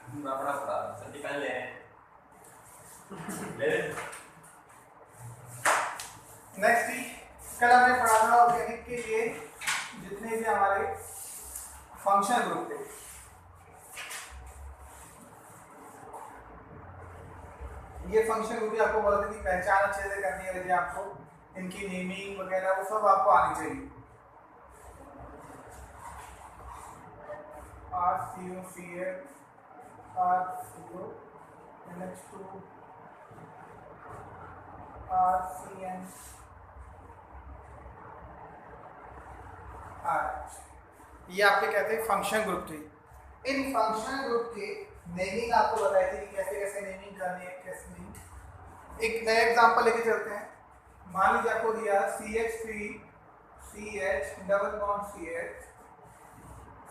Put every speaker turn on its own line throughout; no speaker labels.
बड़ा बड़ा सब्जी पहले ले ले
नेक्स्ट वीक कल हमने पढ़ा था ऑर्गेनिक के लिए जितने भी हमारे फंक्शन ग्रुप थे, ये फंक्शन ग्रुप भी आपको बोला था कि पहचान अच्छे से करनी है, जैसे आपको इनकी नेमिंग वगैरह वो सब आपको आनी चाहिए। RCOCl RCO NH2 RCN RH, ये आपके कहते हैं फंक्शन ग्रुप थे। इन फंक्शन ग्रुप के नेमिंग आपको बताई थी कि कैसे कैसे नेमिंग करनी है, कैसे नहीं। एक नया एग्जांपल लेके चलते हैं। मान लीजिए आपको दिया CH3 CH double bond CH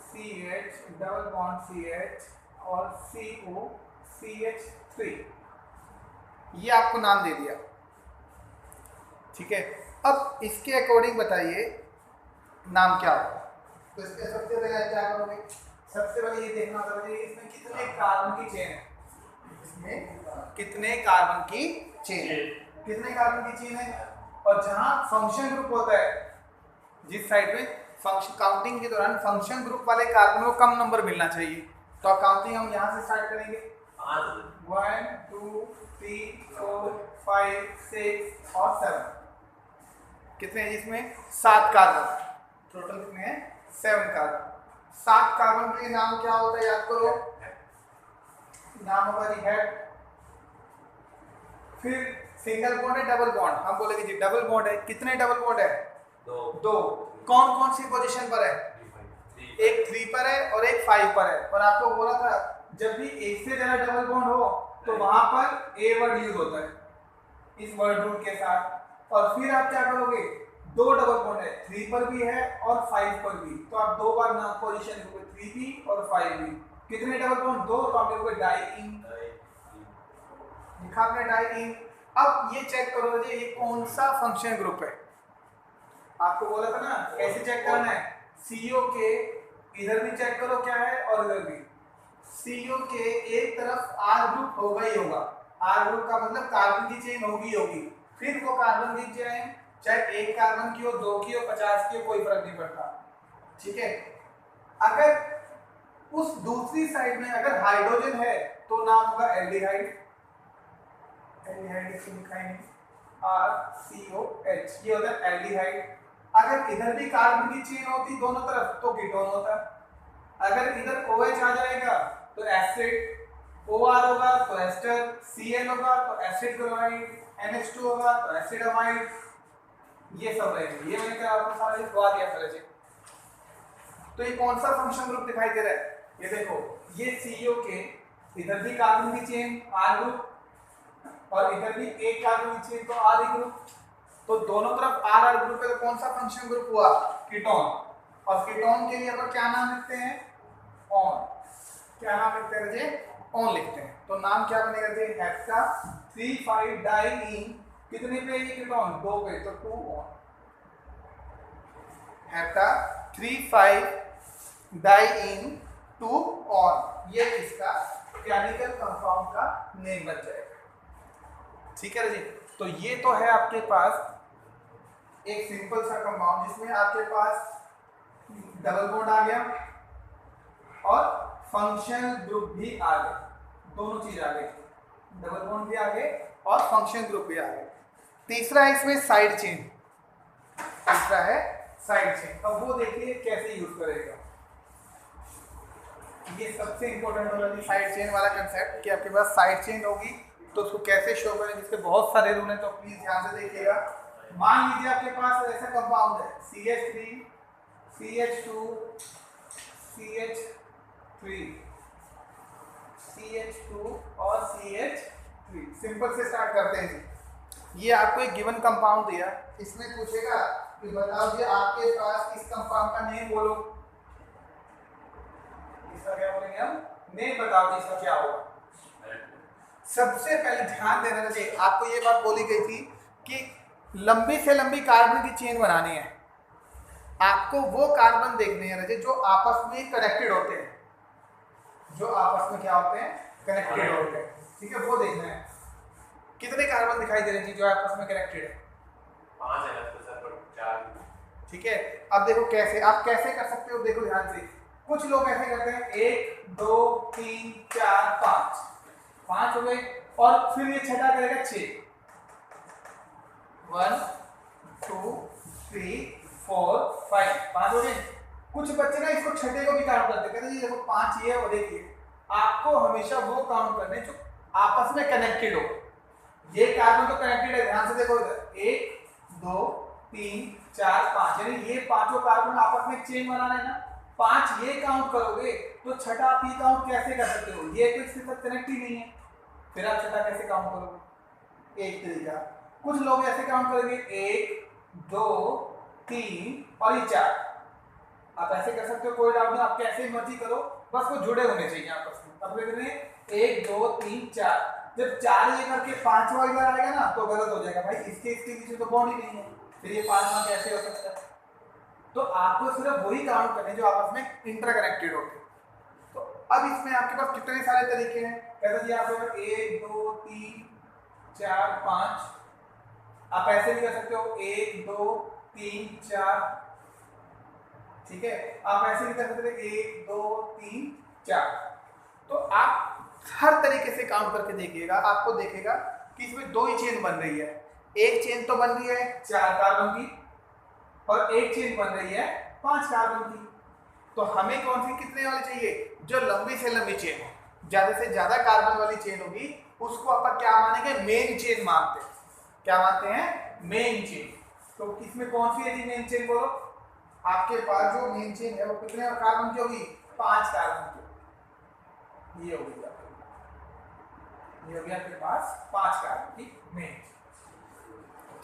CH double bond CH और CO CH3, ये आपको नाम दे दिया, ठीक है। अब इसके अकॉर्डिंग बताइए नाम क्या होगा। तो इसके सबसे पहले क्या करोगे, सबसे पहले ये देखना होगा कि इसमें कितने कार्बन की चेन है, इसमें कितने कार्बन की चेन है, कितने कार्बन की चेन है। और जहां फंक्शन ग्रुप होता है, जिस साइड में फंक्शन काउंटिंग के दौरान फंक्शन ग्रुप वाले कार्बन को कम नंबर मिलना चाहिए, तो काउंटिंग हम यहाँ से स्टार्ट करेंगे। 1 2 3 4 5 6 और 7, कितने हैं इसमें 7 कार्बन, टोटल कितने हैं 7 कार्बन। 7 कार्बन के नाम क्या होता है, याद करो, नाम होगा जी हेड। फिर सिंगल बॉन्ड है, डबल बॉन्ड, हम बोलेंगे जी डबल बॉन्ड है। कितने डबल बॉन्ड है, दो। कौन कौन सी पोजीशन पर है, एक 3 पर है और एक 5 पर है। और आपको बोला था जब भी एक से ज्यादा डबल बॉन्ड हो तो वहां पर ए वर्ड यूज होता है, इस वर्ड रूल के साथ। और फिर आप क्या करोगे, 2 डबल बॉन्ड है, 3 पर भी है और 5 पर भी, तो आप 2 बार नाम पोजीशन लिखोगे, 3 भी और 5 भी। कितने डबल बॉन्ड, 2, तो आप लिखोगे डाइईन, लिखा आपने डाइईन। अब ये चेक करो जी ये कौन सा फंक्शन ग्रुप है, आपको बोला था ना कैसे चेक करना है। CO के इधर भी चेक करो क्या है और इधर भी। CO के एक तरफ R ग्रुप होगा ही होगा, R ग्रुप का मतलब कार्बन की चेन होगी। फिर वो कार्बन की चेन चाहे 1 कार्बन की हो, 2 की हो, 50 की हो, कोई फर्क नहीं पड़ता, ठीक है। अगर उस दूसरी साइड में अगर हाइड्रोजन है तो नाम होगा एल्डिहाइड, एल्डिहाइड इसको लिखा है RCOH, ये होता है एल्डिहाइड। अगर इधर भी कार्बन की चेन होती दोनों तरफ तो कीटोन होता। अगर इधर OH आ जाएगा तो एसिड, OR होगा तो एस्टर, Cl होगा तो एसिड क्लोराइड, NH2 होगा तो एसिड अमाइड, ये सब रहेंगे। ये मैंने आपको सारा लिखवा दिया पहले से। तो ये कौन सा फंक्शन ग्रुप दिखाई दे रहा है, ये देखो, ये CO के इधर भी कार्बन की चेन R ग्रुप और इधर भी एक कार्बन की चेन तो R ग्रुप, तो दोनों तरफ R ग्रुप है, तो कौन सा फंक्शन ग्रुप हुआ, कीटोन। और कीटोन के लिए अपन क्या नाम लिखते हैं, ऑन। क्या नाम लिखते हैं जी, ऑन लिखते हैं। तो नाम क्या बनेगा जी, हेप्टा 3,5 डाइईन, कितने पे ये कीटोन, 2 पे, तो 2 ऑन। हेप्टा 3,5 डाइईन 2 ऑन, ये इसका केमिकल कंपाउंड का नेम बन जाएगा, ठीक है जी। तो ये तो है आपके पास एक सिंपल सा कंपाउंड जिसमें आपके पास डबल बॉन्ड आ गया और फंक्शन ग्रुप भी आ गए, दोनों चीज आ गई, डबल बॉन्ड भी आ गए और फंक्शन ग्रुप भी आ गए। तीसरा है इसमें साइड चेन, तीसरा है साइड चेन। अब वो देखिए कैसे यूज करेगा, ये सबसे इंपॉर्टेंट होगा जी साइड चेन वाला कंसेप्ट, कि आपके पास साइड चेन होगी तो उसको कैसे शो करें, जिसके बहुत सारे रूल हैं, तो प्लीज ध्यान से देखिएगा। मान लीजिए आपके पास ऐसा कंपाउंड है CH3 CH2 CH3 CH2 और CH3, सिंपल से स्टार्ट करते हैं जी। ये आपको एक गिवन कंपाउंड दिया, इसमें पूछेगा कि बताओ जी आपके पास इस कंपाउंड का नेम बोलो, इसका क्या बोलेंगे हम, नेम बताओ जी इसका क्या होगा। सबसे पहले ध्यान देना चाहिए, आपको ये बात बोली गई थी कि लंबी से लंबी कार्बन की चेन बनानी है, आपको वो कार्बन देखने हैं जो आपस में कनेक्टेड होते हैं। जो आपस में क्या होते हैं, कनेक्टेड होते हैं। ठीक है, वो देखना है। कितने कार्बन दिखाई दे रहे हैं जो आपस में कनेक्टेड है?
5 है लगता सर, पर 4।
ठीक है, अब देखो कैसे, आप कैसे कर सकते हो, देखो ध्यान से। कुछ लोग ऐसे करते हैं 1 2 3 4 5 हो गए, और फिर ये छठा करेगा 6, 1 2 3 4 5 5 हो गए। कुछ बच्चे ना इसको छठे को भी काउंट करते, कहते जी देखो 5 ये और एक ये। आपको हमेशा वो काउंट करने जो आपस में कनेक्टेड हो। ये कार्बन तो कनेक्टेड है, ध्यान से देखो इधर 1 2 3 4 5, यानी ये पांचों कार्बन आपस में चेन बना रहे हैं ना। 5 ये काउंट करोगे तो छठा आप ये काउंट कैसे कर सकते हो? ये तो इसके साथ कनेक्ट ही नहीं है, फिर आप छठा कैसे काउंट करोगे? एक तरीका। कुछ लोग ऐसे काउंट करेंगे 1 2 3 और ये 4। आप ऐसे कर सकते हो, कोई डाउट नहीं, आप कैसे मर्जी करो, बस वो जुड़े होने चाहिए आपस में। अब देखते हैं 1 2 3 4, जब 4 ये करके 5वां इधर आएगा ना तो गलत हो जाएगा, भाई इसके बीच तो बॉन्ड ही नहीं है, फिर ये 5वां कैसे हो सकता है? तो आपको सिर्फ वही काउंट करने जो आपस में इंटरकनेक्टेड होते हैं। तो अब इसमें आपके पास कितने सारे तरीके हैं, कहते जी आप 1 2 3 4 5, आप ऐसे भी कर सकते हो 1 2 3 4, ठीक है, आप ऐसे भी कर सकते हो 1 2 3 4। तो आप हर तरीके से काउंट करके देखिएगा, आपको देखेगा कि इसमें 2 ही चेन बन रही है। एक चेन तो बन रही है 4 कार्बन की, और एक चेन बन रही है 5 कार्बन की। तो हमें कौन सी कितने वाली चाहिए? जो लंबी से लंबी चेन हो, ज्यादा से ज्यादा कार्बन वाली चेन होगी उसको अपन क्या मानेंगे? मेन चेन मानते हैं। क्या मानते हैं? Main chain. तो इसमें कौन सी है मेन चेन? बोलो, आपके पास जो मेन चेन है वो कितने कार्बन की होगी? 5 कार्बन की। ये होगी ये हो गया आपके पास 5 कार्बन की मेन।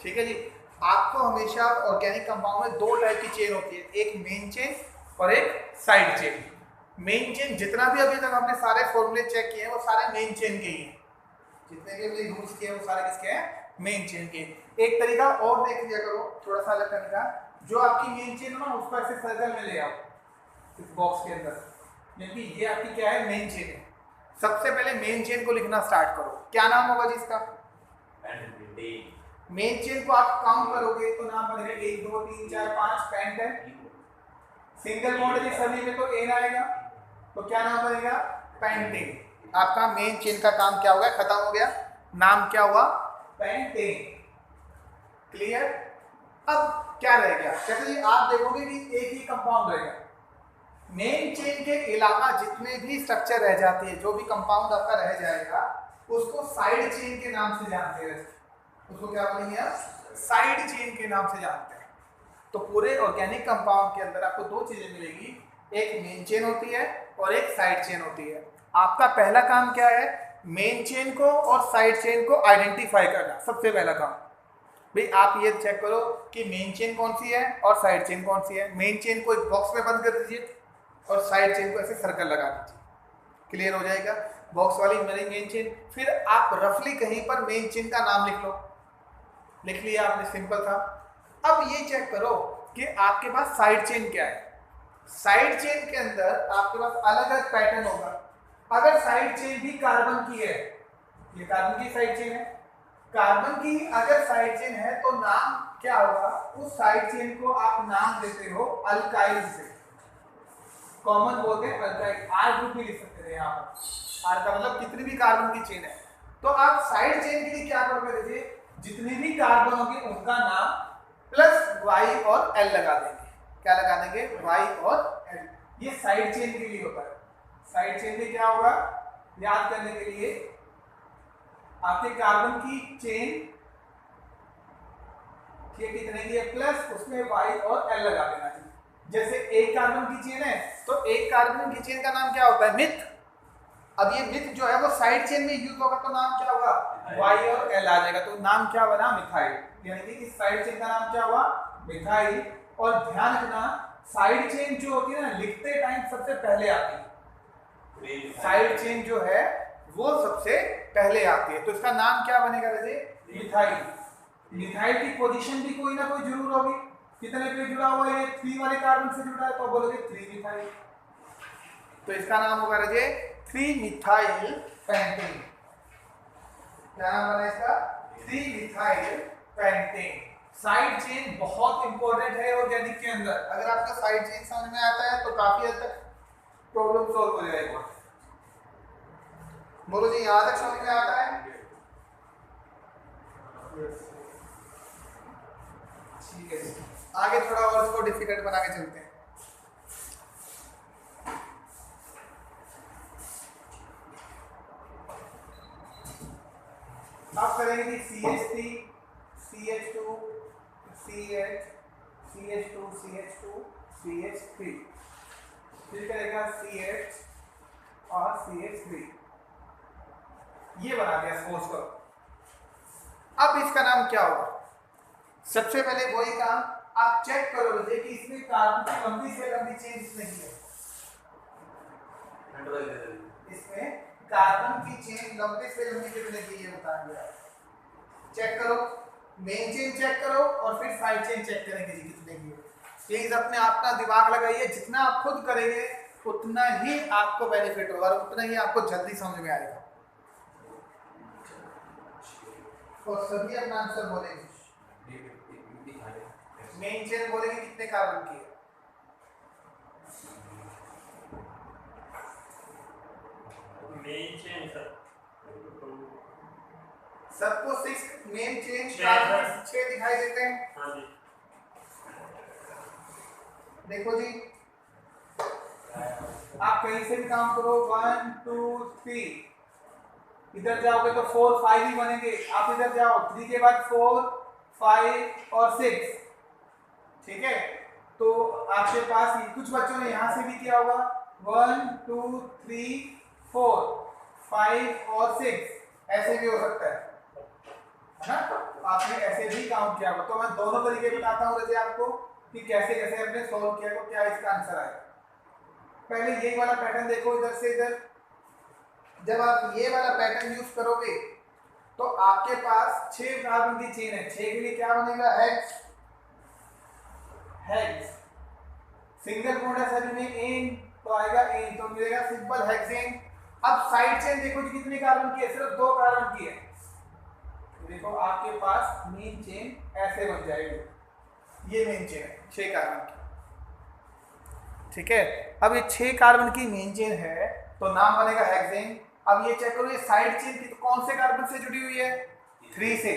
ठीक है जी। आपको हमेशा ऑर्गेनिक कंपाउंड में 2 टाइप की चेन होती है, एक मेन चेन और एक साइड चेन। मेन चेन जितना भी अभी तक हमने सारे फॉर्मूले चेक किए हैं वो सारे मेन चेन के ही हैं, जितने भी हमने रूल्स किए हैं वो सारे किसके हैं? मेन चेन के। एक तरीका और देख लिया करो, थोड़ा सा अलग करने का, जो आपकी मेन चेन हो ना उसको ऐसे सर्कल में ले आओ इस बॉक्स के अंदर, क्योंकि ये आपकी क्या है? मेन चेन है। सबसे पहले मेन चेन को लिखना स्टार्ट करो। क्या नाम होगा जी इसका? मेन चेन को आप काउंट करोगे तो नाम बनेगा 1 2 3 4 5 पेंट है। सिंगल बॉन्ड है सभी में तो एन आएगा, तो क्या नाम बनेगा? पेंटेन। आपका मेन चेन का काम क्या हो गया? खत्म हो गया। नाम क्या हुआ? पेंटेन। क्लियर? अब क्या रह गया? कहते हैं आप देखोगे कि एक ही कंपाउंड रहेगा। मेन चेन के अलावा जितने भी स्ट्रक्चर रह जाते हैं, जो भी कंपाउंड आपका रह जाएगा उसको साइड चेन के नाम से जानते हैं। उसको क्या बोलेंगे आप? साइड चेन के नाम से जानते हैं। तो पूरे ऑर्गेनिक कंपाउंड के अंदर आपको 2 चीजें मिलेगी, एक मेन चेन होती है और एक साइड चेन होती है। आपका पहला काम क्या है? मेन चेन को और साइड चेन को आइडेंटिफाई करना, सबसे पहला काम। भाई आप ये चेक करो कि मेन चेन कौन सी है और साइड चेन कौन सी है। मेन चेन को एक बॉक्स में बंद कर दीजिए और साइड चेन को ऐसे सर्कल लगा दीजिए, क्लियर हो जाएगा। बॉक्स वाली मेरी मेन चेन। फिर आप रफली कहीं पर मेन चेन का नाम लिख लो, लिख लिया आपने, सिंपल था। अब ये चेक करो कि आपके पास साइड चेन क्या है। साइड चेन के अंदर आपके पास अलग अलग पैटर्न होगा। अगर साइड चेन भी कार्बन की है, ये कार्बन की साइड चेन है, कार्बन की अगर साइड चेन है तो नाम क्या होगा? उस साइड चेन को आप नाम देते हो अल्काइल से, कॉमन बोलते हैं अल्काइल। आर ग्रुप भी लिख सकते थे यहाँ पर। आर का मतलब कितनी भी कार्बन की चेन है। तो आप साइड चेन के लिए क्या करोगे? देखिए जितने भी कार्बन होंगे उनका नाम प्लस वाई और एल लगा देंगे। क्या लगा देंगे? वाई और एल। ये साइड चेन के लिए होता है। साइड चेन में क्या होगा याद करने के लिए, आपके कार्बन की चेन कितने की है प्लस, उसमें वाई और एल लगा देना चाहिए। जैसे एक कार्बन की चेन है तो एक कार्बन की चेन का नाम क्या होता है? मिथ। अब ये मिथ जो है वो साइड चेन में यूज होगा तो नाम क्या होगा? वाई और एल आ जाएगा, तो नाम क्या बना? मिथाइल। यानी कि इस साइड चेन का नाम क्या हुआ? मिथाइल। और ध्यान रखना साइड चेन जो होती है ना लिखते टाइम सबसे पहले आती है। साइड चेन जो है वो सबसे पहले आती है, तो इसका नाम क्या बनेगा? वैसे मिथाइल। मिथाइल की पोजीशन भी कोई ना कोई जरूर होगी। कितने पे जुड़ा हुआ है? 3 वाले कार्बन से जुड़ा है तो बोलोगे 3 मिथाइल, तो इसका नाम होगा रजे 3 मिथाइल पेंटेन। क्या नाम बना इसका? 3 मिथाइल पेंटेन। साइड चेन बहुत इंपॉर्टेंट है ऑर्गेनिक के अंदर। अगर आपका साइड चेन समझ में आता है तो काफी हद तक प्रॉब्लम सॉल्व हो जाएगा। बोलो जी, यहां तक समझ में आता है? ठीक है जी, आगे थोड़ा और इसको डिफिकल्ट बना के चलते हैं। अब करेंगे जी CH3 CH2 CH CH2 CH2 CH3, फिर करेगा CH और CH3। ये बना दिया सपोज करो। अब इसका नाम क्या होगा? सबसे पहले वही काम आप चेक करोगे कि इसमें कार्बन की लंबी से लंबी चेन इसमें की है। इसमें कार्बन की चेन लंबी से लंबी कितने की है बताएंगे आप। चेक करो, मेन चेन चेक करो और फिर साइड चेन चेक करेंगे जी कितने की है। प्लीज अपने आप का दिमाग लगाइए, जितना आप खुद करेंगे उतना ही आपको बेनिफिट होगा और उतना ही आपको जल्दी समझ में आएगा। और सभी अपना आंसर बोलेंगे। मेन चेन बोलेंगे कितने कार्बन की है।
मेन चेन सर
सबको 6 मेन चेन कार्बन 6 दिखाई देते हैं।
हाँ जी।
देखो जी, आप कहीं से भी काम करो 1 2 3, इधर जाओगे तो 4 5 ही बनेंगे। आप इधर जाओ 3 के बाद 4 5 और 6, ठीक है। तो आपके पास कुछ बच्चों ने यहां से भी किया होगा 1 2 3 4 5 और 6, ऐसे भी हो सकता है ना। आपने ऐसे भी काउंट किया होगा। तो मैं दोनों तरीके बताता हूँ रजे आपको कि कैसे कैसे हमने सॉल्व किया तो क्या इसका आंसर आएगा। पहले ये वाला पैटर्न देखो, इधर से इधर जब आप ये वाला पैटर्न यूज करोगे तो आपके पास 6 कार्बन की चेन है। 6 के लिए क्या बनेगा? हेक्स। हेक्स सिंगल बॉन्ड है सभी में एन, तो आएगा एन, तो मिलेगा सिंपल हेक्सेन। अब साइड चेन देखो जी कितने कार्बन की है? सिर्फ 2 कार्बन की है। देखो आपके पास मेन चेन ऐसे बन जाएगी। ये मेन चेन है 6 कार्बन की, ठीक है। अब ये 6 कार्बन की मेन चेन है तो नाम बनेगा हेक्सेन। अब ये चेक करो, ये साइड चेन की तो कौन से कार्बन से जुड़ी हुई है? 3 से।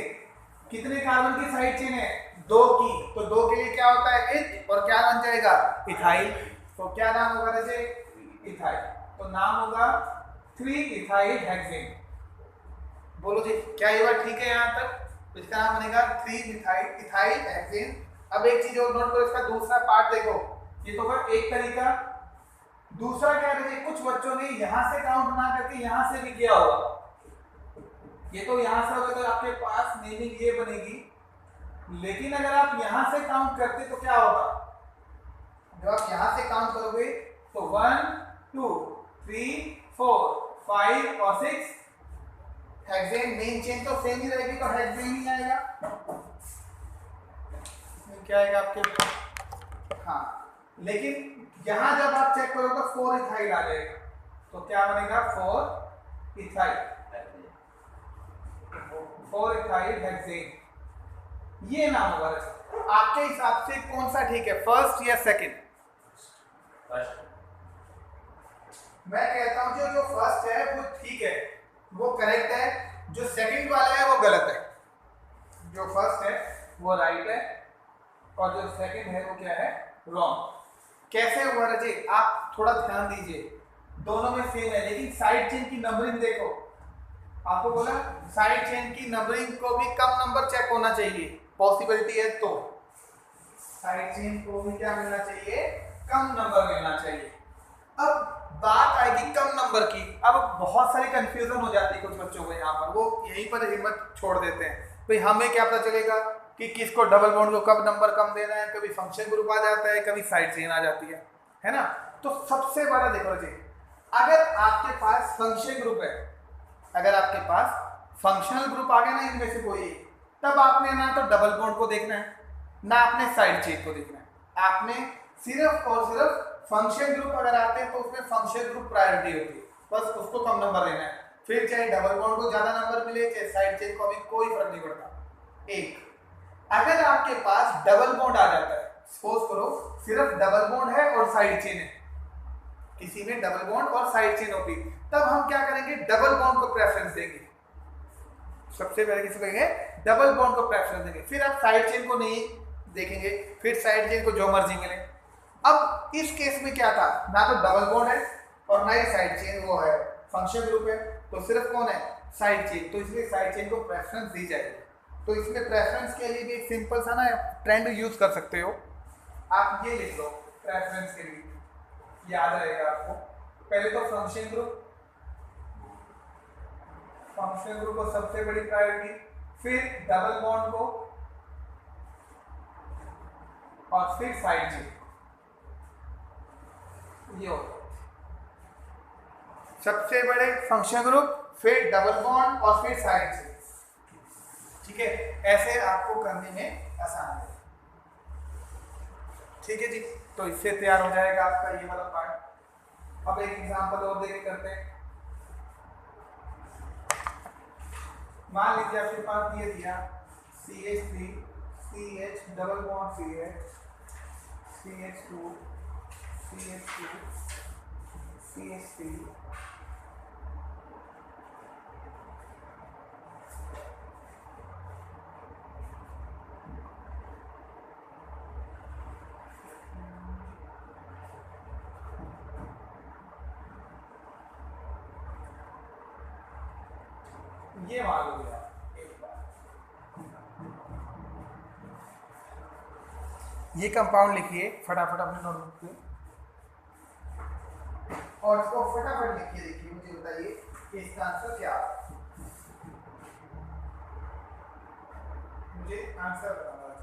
कितने कार्बन की साइड चेन है? 2 की। तो 2 के लिए क्या होता है? इथ, और क्या बन जाएगा? इथाइल। तो क्या नाम होगा वैसे? इथाइल। तो नाम होगा 3 इथाइल हेक्सेन। बोलो जी, क्या ये बात ठीक है यहाँ तक? तो इसका नाम बनेगा 3 मिथाइल इथाइल हेक्सेन। अब एक चीज और नोट करो, इसका दूसरा पार्ट देखो। ये तो एक तरीका। दूसरा क्या है? कुछ बच्चों ने यहां से काउंट ना करके यहां से भी किया होगा। ये तो यहां से होगा तो आपके पास नेमिंग ये बनेगी, लेकिन अगर आप यहां से काउंट करते तो क्या होगा? जब आप यहां से काउंट करोगे तो 1 2 3 4 5 और 6 हेक्सेन। मेन चेन तो सेम ही रहेगी तो हेक्सेन ही आएगा। क्या आएगा आपके? हाँ, लेकिन यहां जब आप चेक करो तो 4 इथाइल आ जाएगा। तो क्या बनेगा? 4 इथाइल हेक्सेन। ये नाम होगा। आपके हिसाब से कौन सा ठीक है, फर्स्ट या सेकंड? मैं कहता हूं जो फर्स्ट है वो ठीक है, वो करेक्ट है। जो सेकंड वाला है वो गलत है। जो फर्स्ट है वो राइट है और जो सेकंड है वो क्या है? रॉन्ग। कैसे हुआ रजे? आप थोड़ा ध्यान दीजिए, दोनों में सेम है लेकिन साइड चेन की नंबरिंग देखो। आपको बोला साइड चेन की नंबरिंग को भी कम नंबर चेक होना चाहिए, पॉसिबिलिटी है तो साइड चेन को भी क्या मिलना चाहिए? कम नंबर मिलना चाहिए। अब बात आएगी कम नंबर की। अब बहुत सारी कंफ्यूजन हो जाती है कुछ बच्चों को यहाँ पर, वो यहीं पर हिम्मत छोड़ देते हैं। भाई हमें क्या पता चलेगा कि किसको डबल बॉन्ड को कब नंबर कम देना है? कभी फंक्शन ग्रुप आ जाता है, कभी साइड चेन आ जाती है ना। तो सबसे बड़ा देखो जी, अगर आपके पास फंक्शन ग्रुप है, अगर आपके पास फंक्शनल ग्रुप आ गया ना इनमें से कोई, तब आपने ना तो डबल बॉन्ड को देखना है ना आपने साइड चेन को देखना है। आपने सिर्फ और सिर्फ फंक्शन ग्रुप अगर आते हैं तो उसमें फंक्शन ग्रुप प्रायोरिटी होती है। बस उसको कम नंबर लेना है। फिर चाहे डबल बॉन्ड को ज्यादा नंबर मिले चाहे साइड चेन को, हमें कोई फर्क नहीं पड़ता। एक अगर आपके पास डबल बॉन्ड आ जाता है, सपोज करो सिर्फ डबल बॉन्ड है और साइड चेन है, किसी में डबल बॉन्ड और साइड चेन होगी, तब हम क्या करेंगे, डबल बॉन्ड को प्रेफरेंस देंगे। सबसे पहले किसी कहेंगे डबल बॉन्ड को प्रेफरेंस देंगे, फिर आप साइड चेन को नहीं देखेंगे, फिर साइड चेन को जो मर्जी मिले। अब इस केस में क्या था, ना तो डबल बॉन्ड है और ना ही साइड चेन वो है, फंक्शन ग्रुप है, तो सिर्फ कौन है, साइड चेन, तो इसलिए साइड चेन को प्रेफरेंस दी जाएगी। तो इसमें प्रेफरेंस के लिए भी एक सिंपल सा ना ट्रेंड यूज कर सकते हो, आप ये लिख लो प्रेफरेंस के लिए, याद रहेगा आपको। पहले तो फंक्शन ग्रुप को सबसे बड़ी प्रायोरिटी, फिर डबल बॉन्ड को और फिर साइड चेन, ये हो सबसे बड़े फंक्शन ग्रुप, फिर डबल बॉन्ड और फिर साइड चेन। ठीक है, ऐसे आपको करने में आसान है। ठीक है जी, तो इससे तैयार हो जाएगा आपका ये वाला पार्ट। अब एक एग्जांपल और देके करते हैं। मान लीजिए आपके पास ये दिया CH3 CH double bond CH CH2 CH2 CH3 ये मान लो एक बार, ये कंपाउंड लिखिए फटाफट अपने नोटबुक पे और इसको फटाफट लिखिए, देखिए मुझे बताइए कि इसका आंसर क्या है, मुझे आंसर बताना है।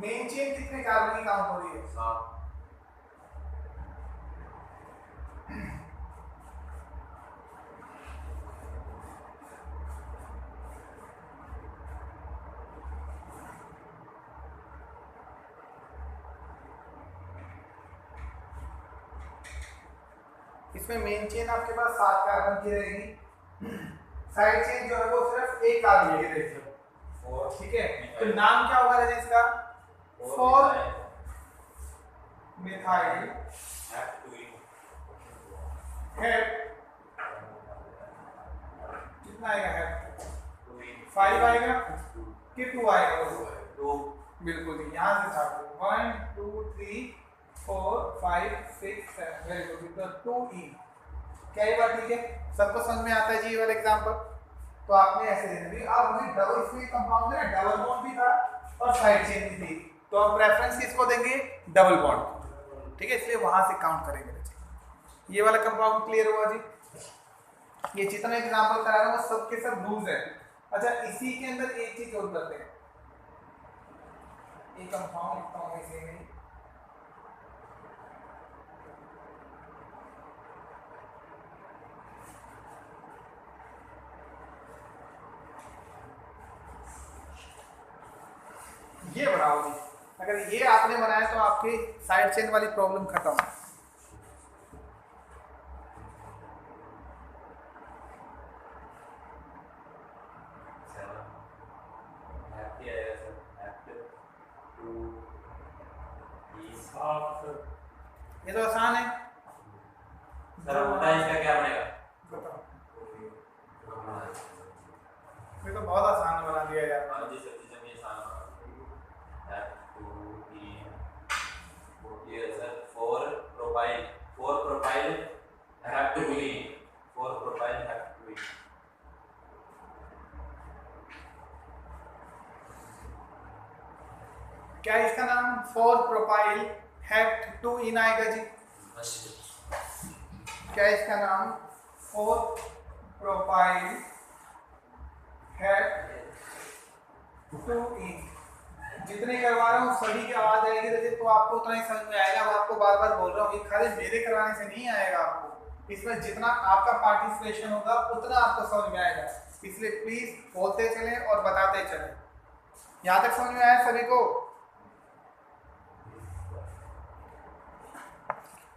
मेन चेन कितने कार्बन की काउंट हो रही है,
7।
इसमें मेन चेन आपके पास 7 कार्बन की रहेगी, साइड चेन जो है वो सिर्फ 1 कार्बन की रहेगी। ठीक है, तो नाम क्या होगा रेजेंस का, 4 मिथाइल हेड, कितना आएगा हेड, 5 आएगा कि 2 आएगा,
2।
बिल्कुल जी, यहाँ से स्टार्ट करो, 1 2 3 4 5 6 7, वेरी गुड, तो 2E। क्या ये बात ठीक है, सबको समझ में आता है जी ये वाला एग्जांपल। तो आपने ऐसे देना भी, अब हमें डबल इसमें कंपाउंड है, डबल बॉन्ड भी था और साइड चेन भी थी, तो हम प्रेफरेंस किसको देंगे, डबल बॉन्ड। ठीक है, इसलिए वहां से काउंट करेंगे। ये वाला कंपाउंड क्लियर हुआ जी। ये जितना एग्जांपल करा रहा हूँ वो सब के सब रूल्स है। अच्छा, इसी के अंदर एक चीज और करते हैं, एक कंपाउंड लिखता हूँ इसे में, ये बनाओ जी। अगर ये आपने बनाया तो आपकी साइड चेन वाली प्रॉब्लम खत्म। ये तो आसान है,
सर बताइए इसका क्या बनेगा,
बताओ। ये तो बहुत आसान बना दिया यार।
हाँ जी सर, चीज़ें भी आसान है। ये sir 4 propyl have to be 4 propyl have to be.
क्या इसका नाम 4 प्रोपाइल हेक्ट 2 इन आएगा जी? क्या इसका नाम 4 प्रोपाइल हेक्ट 2 इन? जितने करवा रहा हूँ सभी की आवाज आएगी रजित, तो आपको उतना ही समझ में आएगा। मैं आपको बार बार बोल रहा हूँ, ये खाली मेरे करवाने से नहीं आएगा आपको, इसमें जितना आपका पार्टिसिपेशन होगा उतना आपको समझ में आएगा। इसलिए प्लीज बोलते चलें और बताते चलें। यहाँ तक समझ में आया सभी को?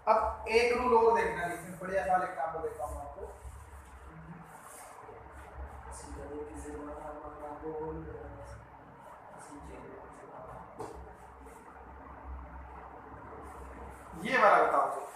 अब एक रूल और देखना, इसमें बढ़िया सा एग्जांपल देता हूँ आपको। ये वाला बताओ जी।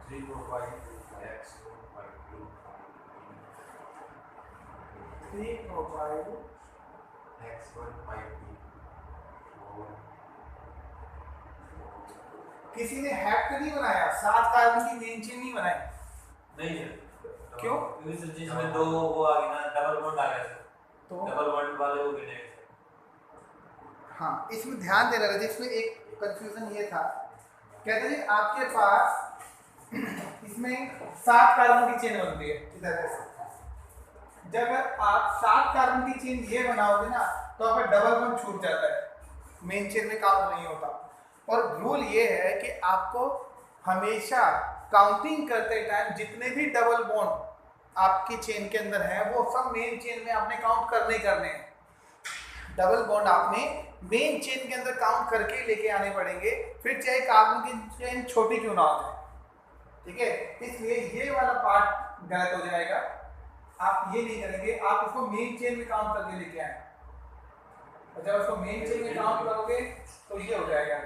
Three profile X 1.2
3 profile
X 1.2
किसी ने हैक तो नहीं बनाया, 7 कार्बन की मेन चेन नहीं बनाई।
नहीं सर।
क्यों?
क्योंकि सर जिसमें दो वो आ गई ना, डबल बॉन्ड आ गया सर,
तो
डबल बॉन्ड वाले हो गए सर।
हाँ, इसमें ध्यान देना है। इसमें एक कंफ्यूजन ये था, कहते हैं आपके पास इसमें 7 कार्बन की चेन बनती है इधर ऐसे। जब आप 7 कार्बन की चेन ये बनाओगे ना, तो आपका डबल बॉन्ड छूट जाता है, मेन चेन में काउंट नहीं होता। और रूल ये है कि आपको हमेशा काउंटिंग करते टाइम जितने भी डबल बॉन्ड आपकी चेन के अंदर है वो सब मेन चेन में आपने काउंट करने ही करने हैं। डबल बॉन्ड आपने मेन चेन के अंदर काउंट करके लेके आने पड़ेंगे, फिर चाहे कार्बन की चेन छोटी क्यों ना हो जाए। ठीक है, इसलिए ये वाला पार्ट गलत हो जाएगा। आप ये नहीं करेंगे, आप उसको मेन चेन में काउंट करके लेके आए, और जब उसको मेन चेन में काउंट करोगे तो ये हो जाएगा।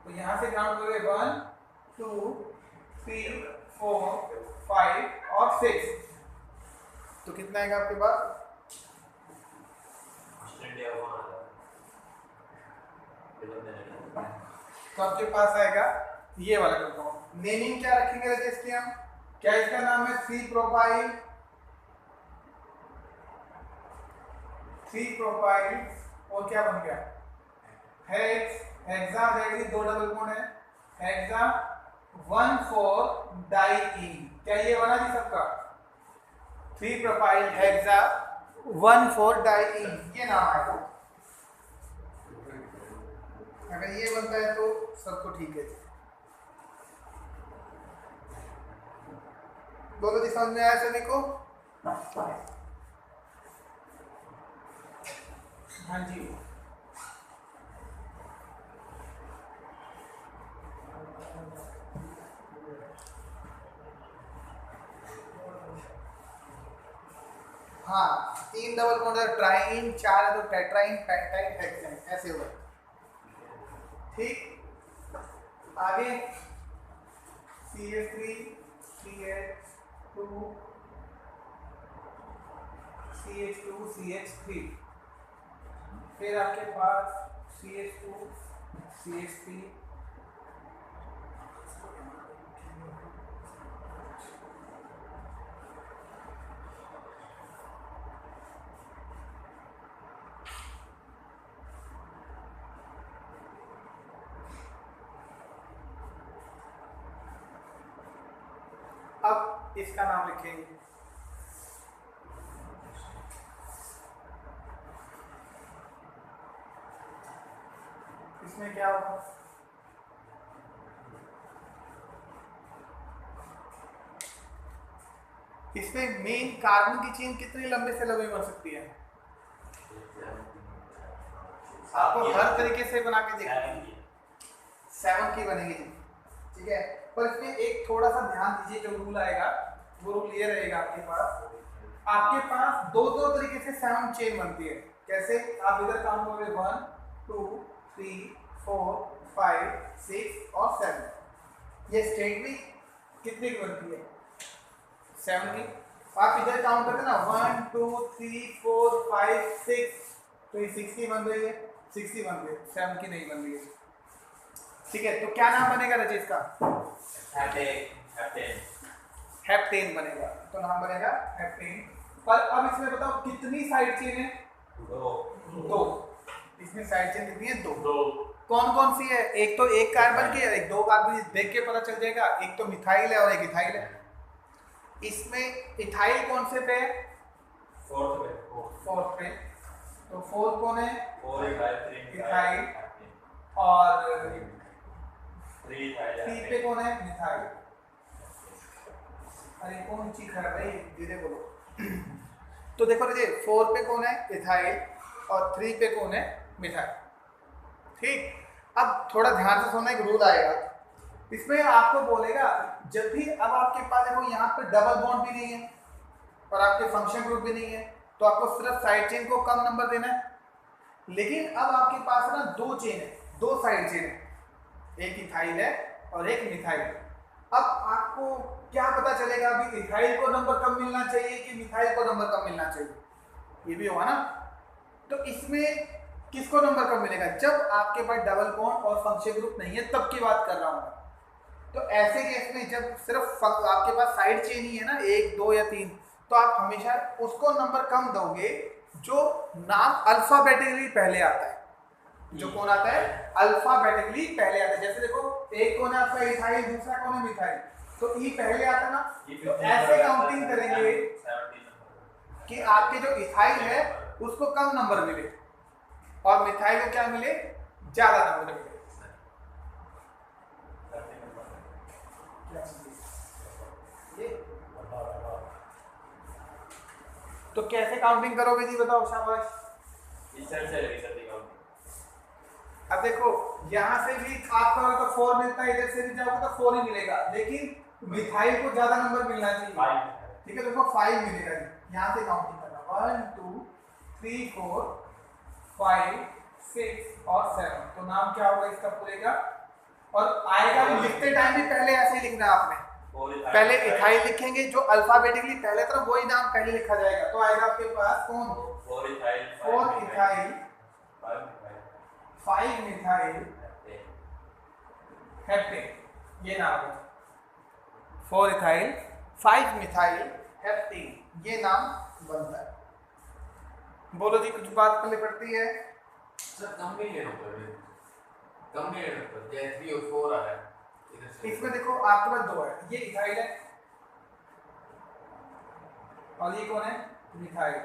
तो यहाँ से काउंट करोगे 1 2 3 4 5 और 6, तो कितना आएगा आपके पास? तो आपके पास आएगा ये वाला कंपाउंड। नेमिंग क्या रखेंगे राजेश की हम? क्या इसका नाम है? 3 प्रोपाइल, 3 प्रोपाइल और क्या बन गया? हेक्स, हेक्सा, देखिए 2 डबल बॉन्ड है, हेक्सा 1,4 डाइईन। क्या ये बना जी सबका? 3 प्रोपाइल हेक्सा 1,4 डाइईन, ये नाम आएगा। अगर ये बनता है तो सबको ठीक है। बोलो जी, समझ में आया सभी को? हाँ जी। हाँ, 3 डबल बॉन्ड है, ट्राइन, 4 है तो टेट्राइन, पेंटाइन, हेक्सेन, ऐसे होगा। ठीक, आगे CH3 CH2 CH2 CH3, फिर आपके पास CH2 CH3 अब इसका नाम लिखेंगे। इसमें क्या होगा? इसमें मेन कार्बन की चेन कितने लंबे से लंबी बन सकती है? आपको हर तरीके से बना के देखना है। 7 की बनेगी जी, ठीक है। पर इसमें एक थोड़ा सा ध्यान दीजिए, जो रूल आएगा वो रूल ये रहेगा आपके पास दो तरीके से 7 चेन बनती है। कैसे? आप इधर काउंट करोगे 1 2 3 4 5 6 और 7। ये स्ट्रेट भी कितने की बनती है? 7 की। आप इधर काउंट करते ना 1 2 3 4 5 6, तो ये 6 की बन रही है, 6 की बन रही है, 7 की नहीं बन रही है। ठीक है, तो क्या नाम बनेगा राजेश का? हेप्टेन बनेगा, तो नाम बनेगा हेप्टेन। पर अब इसमें बताओ कितनी साइड चेन है? 2। इसमें साइड चेन कितनी है? 2। कौन कौन सी है? एक तो एक कार्बन की है, एक दो कार्बन, देख के पता चल जाएगा। एक तो मिथाइल है और एक इथाइल है। इसमें इथाइल कौन से पे है? फोर्थ पे। तो फोर्थ कौन है? इथाइल। और 3 पे कौन है? मिथाइल। अरे कौन चीख रहा है भाई, धीरे बोलो। तो देखो देखिए, 4 पे कौन है? इथाइल। और 3 पे कौन है? मिथाइल। ठीक, अब थोड़ा ध्यान से सुनना, एक रूल आएगा इसमें, आपको बोलेगा जब भी, अब आपके पास देखो यहाँ पे डबल बॉन्ड भी नहीं है और आपके फंक्शन ग्रुप भी नहीं है, तो आपको सिर्फ साइड चेन को कम नंबर देना है। लेकिन अब आपके पास है ना 2 चेन है, 2 साइड चेन है, एक इथाइल है और एक मिथाइल। अब आपको क्या पता चलेगा अभी इथाइल को नंबर कम मिलना चाहिए कि मिथाइल को नंबर कम मिलना चाहिए? ये भी होगा ना। तो इसमें किसको नंबर कम मिलेगा? जब आपके पास डबल बॉन्ड और फंक्शन ग्रुप नहीं है, तब की बात कर रहा हूं। तो ऐसे केस में जब सिर्फ आपके पास साइड चेन ही है ना, 1 2 या 3, तो आप हमेशा उसको नंबर कम दोगे जो नाम अल्फाबेटिकली पहले आता है। जो कौन आता है? अल्फाबेटिकली पहले आता है। जैसे देखो, एक कौन है आपका? इथाइल, दूसरा कौन है? मिथाइल। तो ई पहले आता ना, तो ऐसे काउंटिंग करेंगे कि आपके जो इथाइल है उसको कम नंबर मिले और मिथाइल को क्या मिले? ज्यादा नंबर मिले। ये तो कैसे काउंटिंग करोगे जी, बताओ शाबाश। अब देखो, यहाँ से भी आपका तो 4 मिलता है, इधर से भी जाओगे तो 4 ही मिलेगा, लेकिन मिथाइल को ज्यादा नंबर मिलना चाहिए। ठीक है, देखो 5 मिलेगा। यहाँ से काउंटिंग करना, 1 2 3 4 5 6 और 7। तो नाम क्या होगा इसका पूरे का? और आएगा भी लिखते टाइम भी पहले ऐसे ही लिखना आपने, पहले इथाइल लिखेंगे, जो अल्फाबेटिकली पहले तरफ वही नाम पहले लिखा जाएगा। तो आएगा आपके पास कौन? 4 इथाइल 5 मिथाइल हेप्टेन, ये नाम है। 4 इथाइल 5 मिथाइल हेप्टेन, ये नाम बनता है। बोलो जी, कुछ बात पहले पड़ती है?
सर कम नहीं लेना पड़ेगा, कम नहीं लेना पड़ेगा, 3 और 4 आ रहा है।
इसमें देखो आपके पास 2 है, ये इथाइल है और ये कौन है? मिथाइल।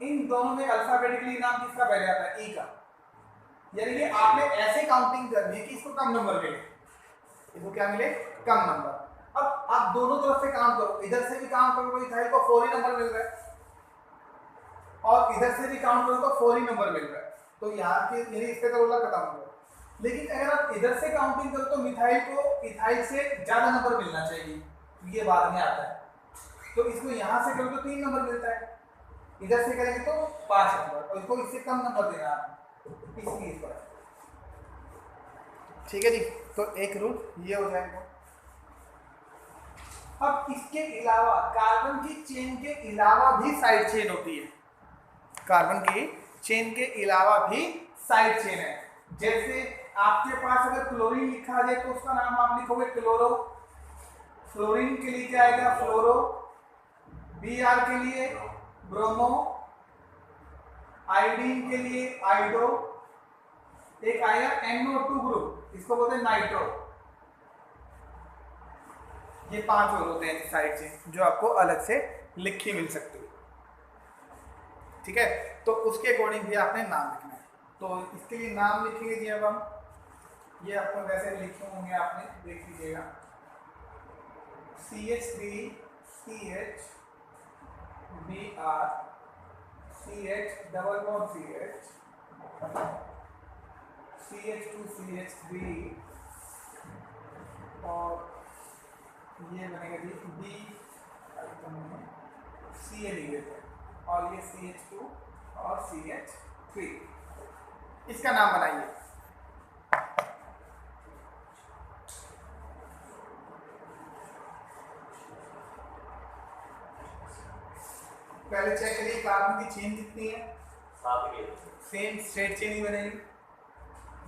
इन दोनों में अल्फाबेटिकली नाम किसका पहले आता है? ई का। यानी कि आपने ऐसे काउंटिंग करनी है कि इसको कम नंबर मिले, इसको क्या मिले? कम नंबर। अब आप दोनों तरफ से काउंट करो, इधर से भी काउंट करो तो इथाइल को 4 ही नंबर मिल रहा है और इधर से भी काउंट करो तो 4 ही नंबर मिल रहा है। तो यहाँ के यानी इसका तो रोला खत्म हो गया। लेकिन अगर आप इधर से काउंटिंग करो तो मिथाइल को इथाइल से ज्यादा नंबर मिलना चाहिए, तो ये बाद में आता है। तो इसको यहाँ से करो तो 3 नंबर मिलता है, इधर से करेंगे तो 5 नंबर, और इसको इससे कम नंबर देना है इसलिए इस पर। ठीक है जी, तो एक रूल ये हो जाएगा। अब इसके अलावा कार्बन की चेन के अलावा भी साइड चेन होती है। कार्बन की चेन के अलावा भी साइड चेन है। जैसे आपके पास अगर क्लोरीन लिखा आ जाए तो उसका नाम आप लिखोगे क्लोरो। फ्लोरीन के लिए क्या आएगा? फ्लोरो। Br के लिए ब्रोमो। आयोडीन के लिए आयोडो। एक आएगा NO2 ग्रुप, इसको बोलते हैं नाइट्रो। ये 5 और होते हैं साइड चेन जो आपको अलग से लिखी मिल सकती है। ठीक है, तो उसके अकॉर्डिंग भी आपने नाम लिखना है। तो इसके लिए नाम लिखेंगे जी। अब हम ये आपको वैसे लिखे होंगे, आपने देख लीजिएगा। CH3 CH Br CH double bond CH CH2 CH3 और ये बनेगा जी B Cl लिखेते और ये CH2 और CH3। इसका नाम बनाइए। पहले चेक करिए कार्बन की चेन कितनी है?
7 के
सेम स्ट्रेट चेन ही बनेगी,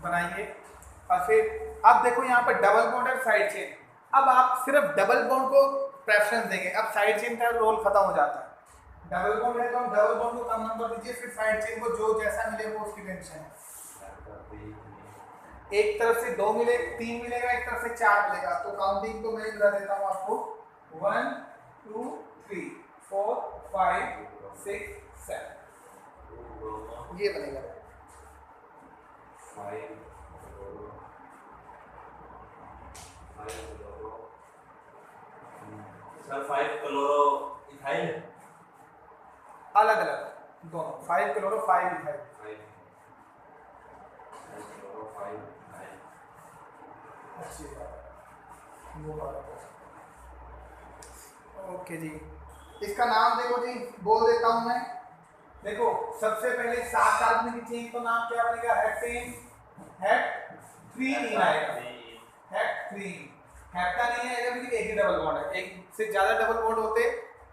बनाइए। और फिर अब देखो यहाँ पर डबल बॉन्ड है, साइड चेन। अब आप सिर्फ डबल बॉन्ड को प्रेफरेंस देंगे, अब साइड चेन का रोल खत्म हो जाता है। डबल बॉन्ड है तो हम डबल बॉन्ड को कम नंबर दीजिए, फिर साइड चेन को जो जैसा मिले वो उसकी टेंशन है। एक तरफ से 2 मिले 3 मिलेगा, एक तरफ से 4 मिलेगा। तो काउंटिंग तो मैं बता देता हूँ आपको, 1 2 3 4 5 6 7, ये बनेगा।
5 सर 5 क्लोरो इथाइल
अलग अलग दोनों, 5 क्लोरो 5 इथाइल।
5 chloro 5 ethyl.
अच्छी बात है, वो बात है। ओके जी, इसका नाम देखो जी, बोल देता हूं मैं। देखो सबसे पहले 7 कार्बन की चेन का नाम क्या बनेगा? हेप्टेन, हेप 3 आएगा, हेप 3। हेप्टा नहीं आएगा क्योंकि एक ही डबल बॉन्ड है, एक से ज्यादा डबल बॉन्ड होते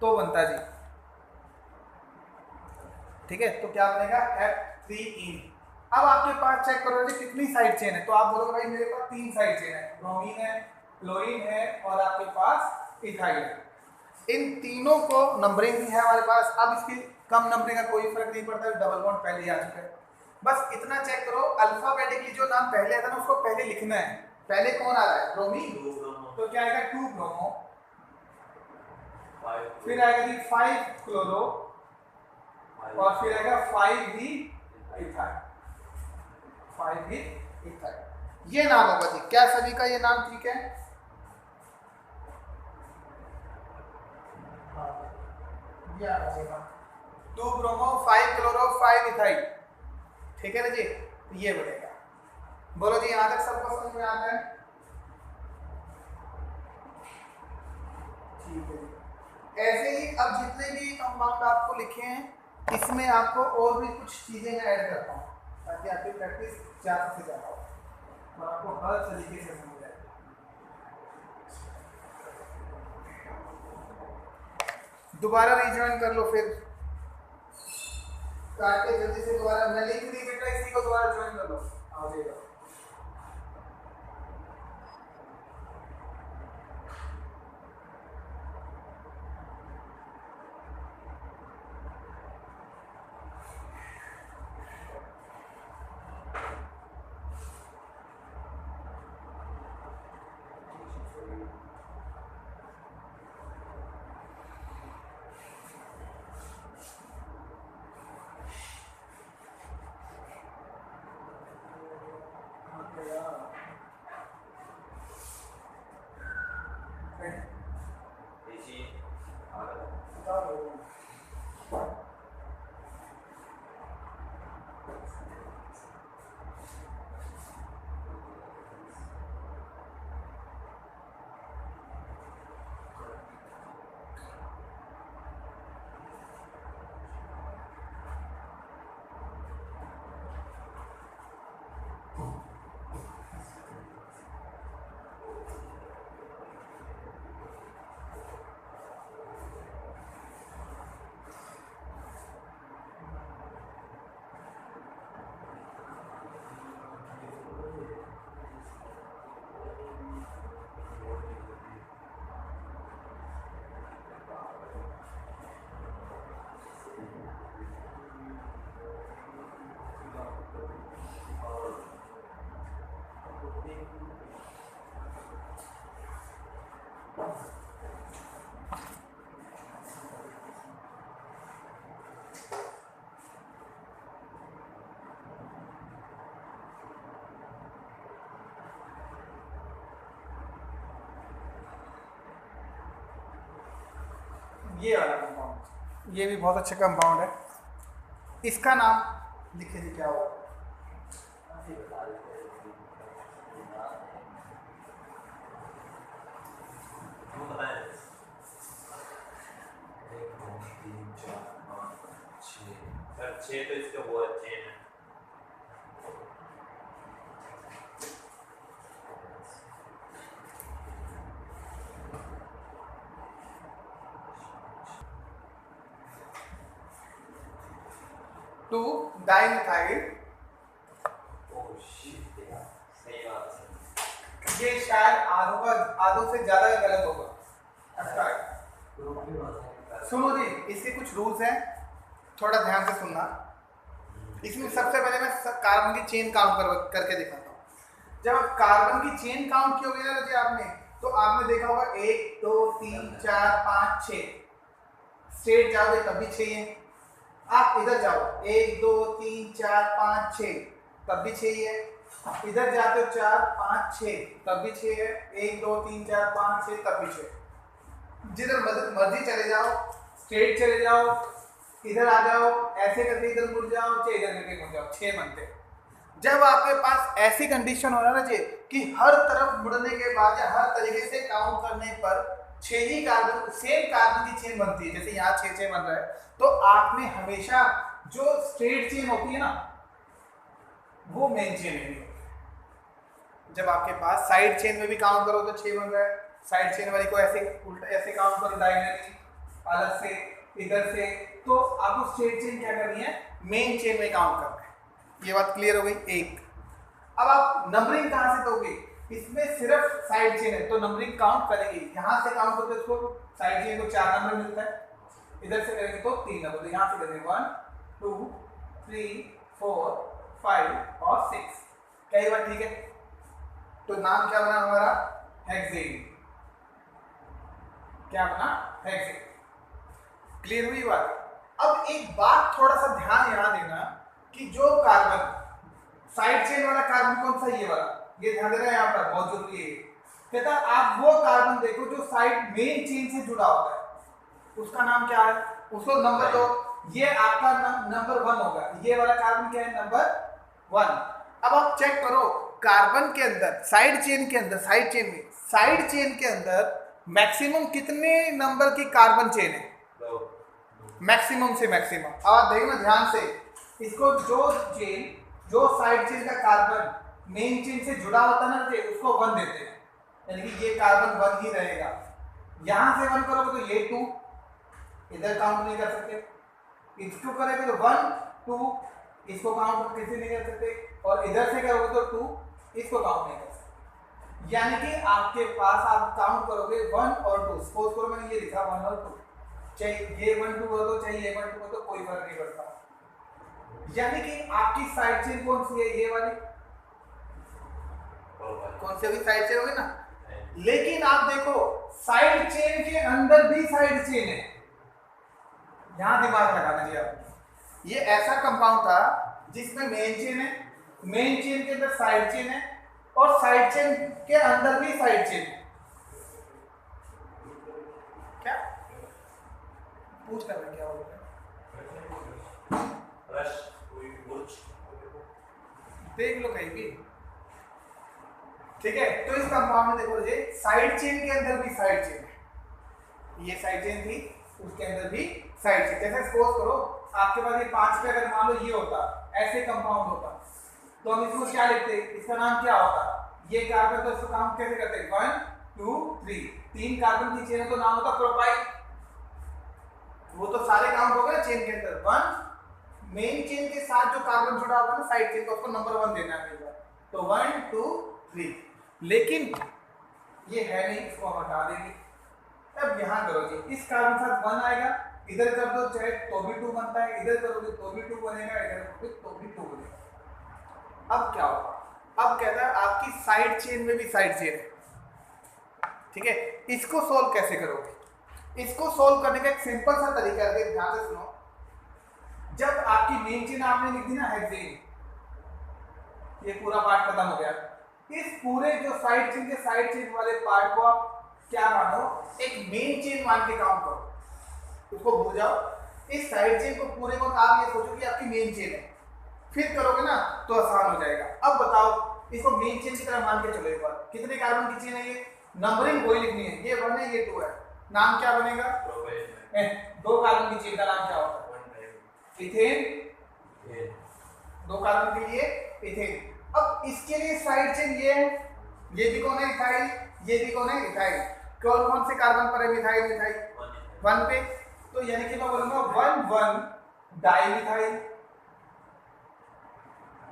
तो बनता जी। ठीक है, तो क्या बनेगा? F3 अब आपके पास चेक करो जी कितनी साइड चेन है, तो आप बोलोगे भाई मेरे पास 3 साइड चेन है, ब्रोमीन है, क्लोरीन है और आपके पास इथाइल है। इन तीनों को नंबरिंग भी है हमारे पास। अब इसकी कम नंबरिंग का कोई फर्क नहीं पड़ता, डबल बॉन्ड पहले ही आ चुका है। बस इतना चेक करो, अल्फाबेटिकली जो नाम पहले आता है ना उसको पहले लिखना है। पहले कौन आ रहा है? ब्रोमीन, तो क्या आएगा? 2 ब्रोमो, फिर आएगा जी 5 क्लोरो और फिर आएगा 5 भी इथाइल, 5 भी इथाइल। ये नाम होगा जी। क्या सभी का ये नाम ठीक है? ये आ जाएगा 2 ब्रोमो 5 क्लोरो 5 इथाइल। ठीक है ना जी, ये बनेगा। बोलो जी यहां तक सबको समझ में आता है? ठीक है जी। ऐसे ही अब जितने भी कंपाउंड आपको लिखे हैं इसमें आपको और भी कुछ चीजें मैं ऐड करता हूँ ताकि आपकी प्रैक्टिस ज़्यादा से ज़्यादा हो और आपको हर तरीके से समझ आए। दोबारा रिज्वाइन कर लो, फिर काट के जल्दी से दोबारा, मैं लिख दी बेटा, इसी को दोबारा ज्वाइन कर लो, आ जाएगा। ये वाला कंपाउंड, ये भी बहुत अच्छा कंपाउंड है। इसका नाम लिखे जी, क्या होगा?
सर 6 तो इसके वो अच्छे हैं।
टू डाइमिथाइल,
सही बात है।
ये शायद आधों से ज्यादा गलत होगा। सुनो जी, इसके कुछ रूल्स हैं, थोड़ा ध्यान से सुनना। इसमें सबसे पहले मैं कार्बन की चेन काउंट करके दिखाता हूँ। जब आप कार्बन की चेन काउंट की होगी ना जी आपने, तो आपने देखा होगा 1 2 3 4 5 6, स्ट्रेट जाओगे तब भी 6 है। आप इधर जाओ 1 2 3 4 5 6 तब भी 6 है। इधर जाते हो 4 5 6 तब भी 6 है। 1 2 3 4 5 6 तब भी 6। जिधर मर्जी चले जाओ, स्ट्रेट चले जाओ, इधर आ जाओ, ऐसे करके इधर मुड़ जाओ, चाहे इधर करके मुड़ जाओ, 6 बनते। जब आपके पास ऐसी कंडीशन होना ना चाहिए कि हर तरफ मुड़ने के बाद या हर तरीके से काउंट करने पर 6 ही कार्बन, सेम कार्बन की चेन बनती है, जैसे यहाँ 6 बन रहा है, तो आपने हमेशा जो स्ट्रेट चेन होती है ना वो मेन चेन नहीं होती। जब आपके पास साइड चेन में भी काउंट करो तो 6 बन रहा है, साइड चेन वाली को ऐसे उल्टा ऐसे काउंट करो डायगोनली अलग से इधर से, तो आपको स्ट्रेट चेन क्या करनी है, मेन चेन में काउंट करना है। ये बात क्लियर हो गई एक। अब आप नंबरिंग कहां से दोगे, इसमें सिर्फ साइड चेन है तो नंबरिंग काउंट करेंगे, यहां से काउंट करते उसको साइड चेन को 4 नंबर मिलता है, इधर से करेंगे तो 3 नंबर, तो यहां से करेंगे 1 2 3 4 5 और 6। क्या ये बात ठीक है? तो नाम क्या बना हमारा, हेक्सेन। क्या बना, हेक्सेन। क्लियर हुई बात? अब एक बात थोड़ा सा ध्यान यहां देना कि जो कार्बन साइड चेन वाला कार्बन कौन सा, ये वाला, ये ध्यान देना यहाँ पर बहुत जरूरी है। कहता आप वो कार्बन देखो जो साइड मेन चेन से जुड़ा होता है, उसका नाम क्या है, उसको नंबर दो। ये आपका नंबर 1 होगा, ये वाला कार्बन क्या है, नंबर 1। अब आप चेक करो कार्बन के अंदर साइड चेन के अंदर, साइड चेन के अंदर मैक्सिमम कितने नंबर की कार्बन चेन है, मैक्सिमम से मैक्सिमम। अब आप देखना ध्यान से, इसको जो साइड चेन का कार्बन मेन चेन से जुड़ा होता है ना, उसको 1 देते हैं, यानी कि ये कार्बन 1 ही रहेगा। यहां से 1 करोगे तो ये 2, इधर काउंट नहीं कर सकते, इसको करेंगे तो 1 2, इसको काउंट कैसे नहीं कर सकते, और इधर से करोगे तो 2, इसको काउंट नहीं कर सकते। यानी कि आपके पास आप काउंट करोगे 1 और 2, सपोज करो मैंने ये लिखा 1 और 2, चाहे ये 1 2 कर दो, चाहे ये 1 2 कर दो, कोई फर्क नहीं पड़ता। यानी कि आपकी साइड चेन कौन सी है, ये वाली, कौन सी अभी साइड चेन होगी ना। लेकिन आप देखो साइड चेन के अंदर भी साइड चेन है, यहां दिमाग लगाना चाहिए आपको। ये ऐसा कंपाउंड था जिसमें मेन चेन है, मेन चेन के अंदर साइड चेन है, और साइड चेन के अंदर भी साइड चेन है। क्या पूछ कर रहे, क्या बोल रहे, देख लो कहीं भी, ठीक है। तो इस कंपाउंड में देखो जी, साइड चेन के अंदर भी साइड चेन है, ये साइड चेन थी, उसके अंदर भी साइड चेन। जैसे सपोज करो आपके पास ये 5 पे अगर मान लो ये होता, ऐसे कंपाउंड होता, तो हम इसको क्या लिखते, इसका नाम क्या होता, ये कार्बन, तो इसको काउंट कैसे करते, 1 2 3, 3 कार्बन की चेन है तो नाम होता प्रोपाइल। वो तो सारे काउंट हो गए चेन के अंदर। 1 मेन चेन के साथ जो कार्बन जुड़ा होगा ना साइड चेन का, उसको नंबर 1 देना है, तो 1 2 3। लेकिन ये है नहीं, इसको हम हटा देंगे। अब यहां करो जी, इस कार्बन के साथ 1 आएगा, इधर कर दो चाहे तो भी 2 बनता है, इधर करोगे तो भी 2 बनेगा, इधर करोगे तो भी 2 बनेगा। अब क्या होगा, अब कहता है आपकी साइड चेन में भी साइड चेन है, ठीक है। इसको सोल्व कैसे करोगे, इसको सोल्व करने का एक सिंपल सा तरीका है, ध्यान से सुनो। जब आपकी मेन चेन आपने लिख दी ना हेक्सेन, ये पूरा पार्ट खत्म हो गया, इस पूरे जो साइड चेन के साइड चेन वाले पार्ट को आप क्या मानो, एक मेन चेन मान के काउंट करो, उसको भूल जाओ। इस साइड चेन को पूरे को आप ये सोचो कि आपकी मेन चेन है, फिर करोगे ना तो आसान हो जाएगा। अब बताओ इसको मेन चेन की तरह मान के चलो एक बार, कितने कार्बन की चेन है ये, नंबरिंग वही लिखनी है, ये 1 है ये 2 है, नाम क्या बनेगा, 2 कार्बन की चेन का नाम क्या होता है, इथेन, 2 कार्बन के लिए इथेन। अब इसके लिए साइड चेन ये है, ये भी कौन है, इथाइल, ये भी कौन है, इथाइल। कौन कौन से कार्बन पर है मिथाइल, मिथाइल 1 पे, तो यानी कि मैं बोलूंगा 1 1 डाइमिथाइल।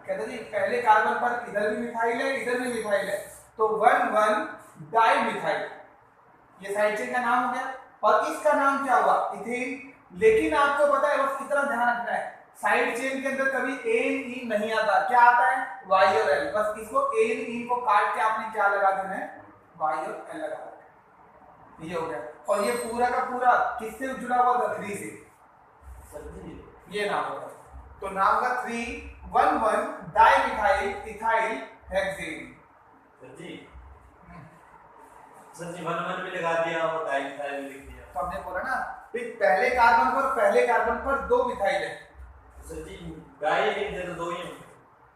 कहते जी पहले कार्बन पर इधर भी मिथाइल है, इधर भी मिथाइल है, तो 1 1 डाइमिथाइल, ये साइड चेन का नाम हो गया। और इसका नाम क्या हुआ, इथेन। लेकिन आपको पता है बस इतना ध्यान रखना है, साइड चेन के अंदर कभी एन ई नहीं आता, क्या आता है वाई और एल, बस इसको एन ई को काट के आपने क्या लगा देना है वाई और एल लगा देना, ये हो गया। और ये पूरा का पूरा किससे जुड़ा हुआ था 3 से, ये नाम होगा, तो नाम का 3,1,1 डाइमिथाइल इथाइल हेक्सेन।
सर जी 1 भी लगा दिया और डाइमिथाइल भी लिख दिया,
तो हमने बोला ना पहले कार्बन पर 2 मिथाइल है,
सर जी डाई लिख दे तो 2 ही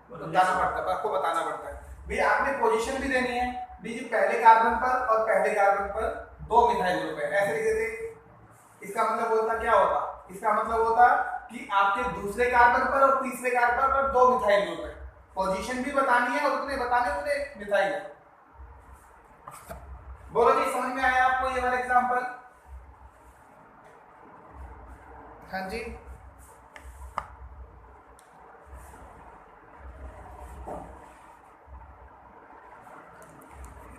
बताना पड़ता है, आपको बताना पड़ता है भाई, आपने पोजीशन भी देनी है भी, पहले कार्बन पर और पहले कार्बन पर 2 मिथाइल ग्रुप है, ऐसे लिख देते। इसका मतलब होता क्या होता, इसका मतलब होता कि आपके दूसरे कार्बन पर और तीसरे कार्बन पर 2 मिथाइल ग्रुप है, पोजीशन भी बतानी है और उतने बताने उतने मिथाइल है। बोलो जी समझ में आया आपको ये वाला एग्जांपल? हाँ जी,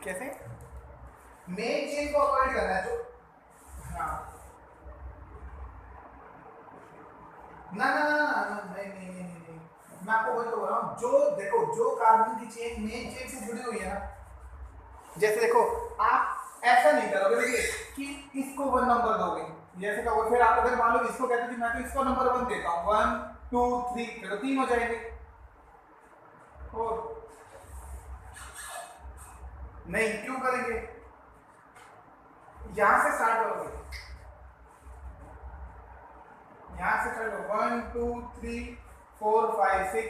कैसे मेन चेन को अवॉइड करना है जो, हाँ ना ना ना ना नहीं, मैं आपको वही तो बोल रहा हूँ, जो देखो जो कार्बन की चेन मेन चेन से जुड़ी हुई है ना, जैसे देखो आप ऐसा नहीं करोगे देखिए कि इसको 1 नंबर दोगे, जैसे कहोगे, फिर आप अगर मान लो इसको कहते हैं मैं तो इसको नंबर 1 देता हूँ, 1 2 3, फिर तो 3 हो जाएंगे, और नहीं क्यों करेंगे, यहां से स्टार्ट करोगे, यहां से स्टार्ट करो 1 2 3 4 5 6,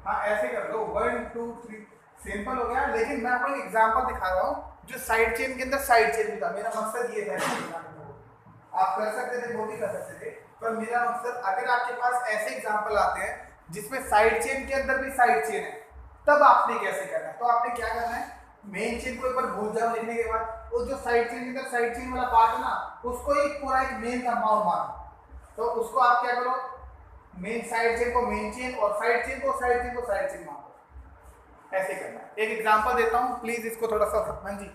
हाँ ऐसे कर दो 1 2 3, सिंपल हो गया। लेकिन मैं आपको एक एग्जांपल दिखा रहा हूँ जो साइड चेन के अंदर साइड चेन भी था, मेरा मकसद ये है, आप कर सकते थे वो भी कर सकते थे, पर मेरा मकसद अगर आपके पास ऐसे एग्जांपल आते हैं जिसमें साइड चेन के अंदर भी साइड चेन है, तब आपने कैसे करना है, तो आपने क्या करना है, मेन चेन को एक बार भूल जाओ लिखने के बाद, वो जो साइड चेन के अंदर साइड चेन वाला पार्ट है ना, उसको ही पूरा एक मेन कंपाउंड मानो, तो उसको आप क्या करो, मेन साइड चेन को मेन चेन और साइड चेन को साइड चेन को साइड चेन मानो, ऐसे करना है। एक एग्जांपल देता हूं प्लीज, इसको थोड़ा सा, हाँ जी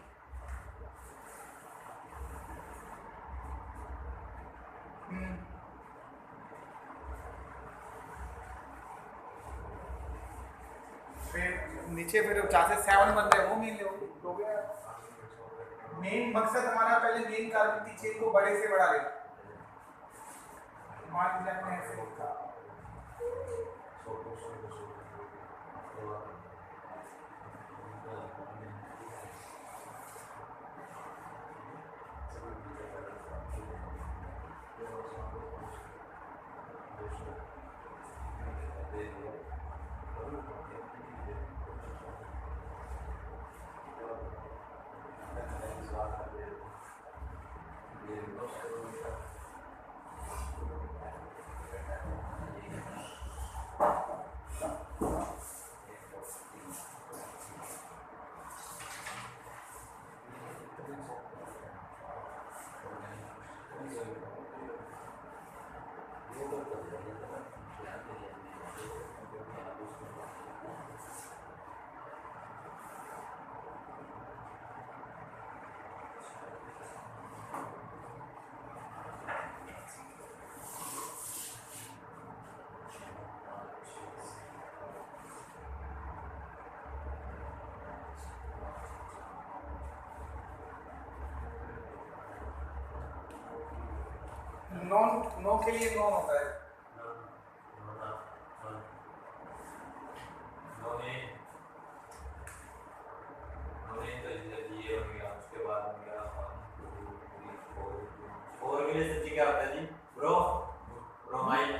फिर नीचे फिर 4 से 7 बन रहे, वो मेन हो गया। मेन मकसद हमारा पहले मेन कार्बन की चेन को बड़े से बड़ा लेना, मान लीजिए आपने ऐसे लिखा, नॉन नो के लिए नॉन होता है,
क्या होता है जी, ब्रोमाइड,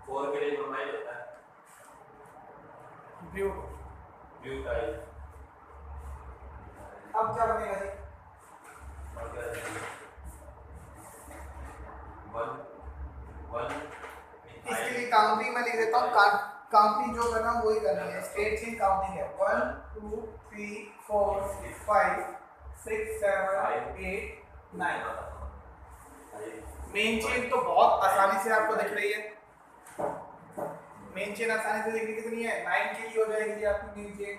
4 के लिए ब्रोमाइड होता है, ब्यूटाइल।
अब क्या बनेगा जी, इसके लिए काउंटिंग में लिख देता हूँ, काउंटिंग जो करना है वही करनी है, स्ट्रेट चेन काउंटिंग है, 1 2 3 4 5 6 7 8 9। मेन चेन तो बहुत आसानी से आपको दिख रही है, मेन चेन आसानी से देखने कितनी है, 9 के लिए हो जाएगी आपकी मेन चेन।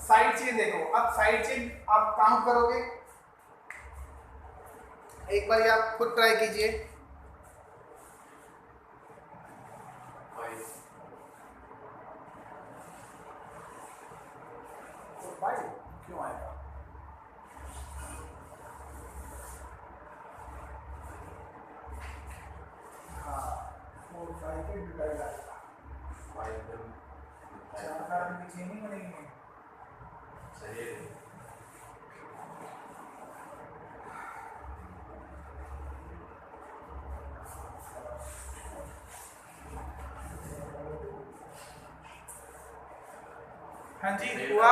साइड चेन देखो, अब साइड चेन आप काउंट करोगे, एक बार आप खुद ट्राई कीजिए, 5 के ब्यूटाइल आएगा।
5 में
4 कार्बन की चेन ही बनेगी।
सही है।
हाँ जी हुआ।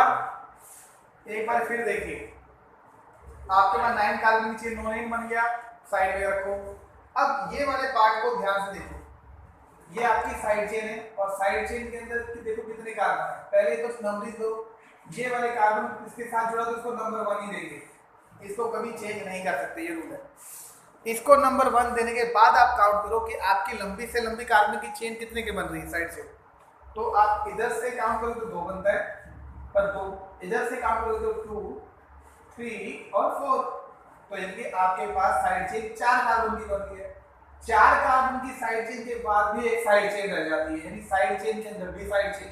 एक बार फिर देखिए, आपके पास 9 कार्बन की चेन नोनेन बन गया, साइड में रखो। अब ये वाले पार्ट को ध्यान से देखो, ये आपकी साइड चेन है और साइड चेन के अंदर देखो कितने कार्बन है। पहले तो नंबरिंग दो, ये वाले कार्बन इसके साथ जुड़ा तो इसको नंबर 1 ही देंगे, इसको कभी चेंज नहीं कर सकते, ये रूल है। इसको नंबर 1 देने के बाद आप काउंट करो कि आपकी लंबी से लंबी कार्बन की चेन कितने के बन रही है साइड से। तो आप इधर से काउंट करो तो 2 बनता है, पर 2 इधर से काउंट करो तो 2, 3 और 4। तो यानी आपके पास साइड चेन 4 कार्बन की बनती है। 4 कार्बन की साइड चेन के बाद भी एक साइड चेन रह जाती है, यानी साइड चेन के अंदर भी साइड चेन।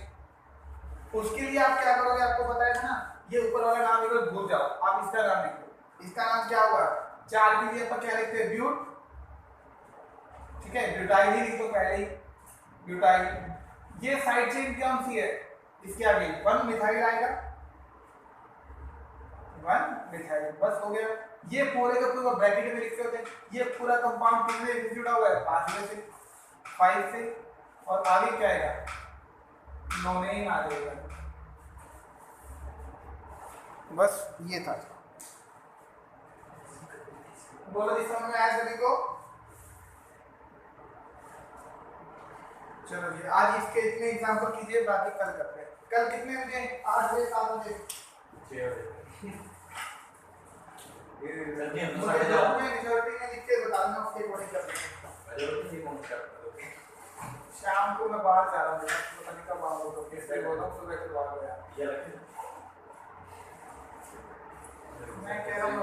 उसके लिए आप क्या करोगे, आपको बताया था ना, ये ऊपर वाला नाम एक बार भूल जाओ, आप इसका नाम लिखो। इसका नाम क्या होगा, 4 के लिए अपन क्या लिखते हैं, ब्यूट, ठीक है, ब्यूटाइल ही लिख दो पहले ही, ब्यूटाइल। ये साइड चेन कौन सी है, इसके आगे 1 मिथाइल आएगा, 1 मिथाइल, बस हो गया। ये पूरे का पूरा ब्रैकेट में लिखते होते हैं। ये पूरा कंपाउंड कितने से जुड़ा हुआ है, 5 से, 5 से, और आगे क्या आएगा, नोनेन आ जाएगा। बस ये था। बोलो जी, समझ में आया सभी को? चलो जी, आज इसके इतने एग्जांपल कीजिए, बाकी कल करते हैं। कल कितने बजे, 8 बजे, 7 बजे?
6 बजे।
मेजॉरिटी में लिख के बता देना, उसके अकॉर्डिंग कर देंगे।
मेजॉरिटी कौन सा करोगे?
शाम को मैं बाहर जा रहा हूँ, पता नहीं कब आऊंगा, तो कैसे बोल रहा हूँ, सुबह के बाद गया।
ये रखें।
मैं कह रहा हूँ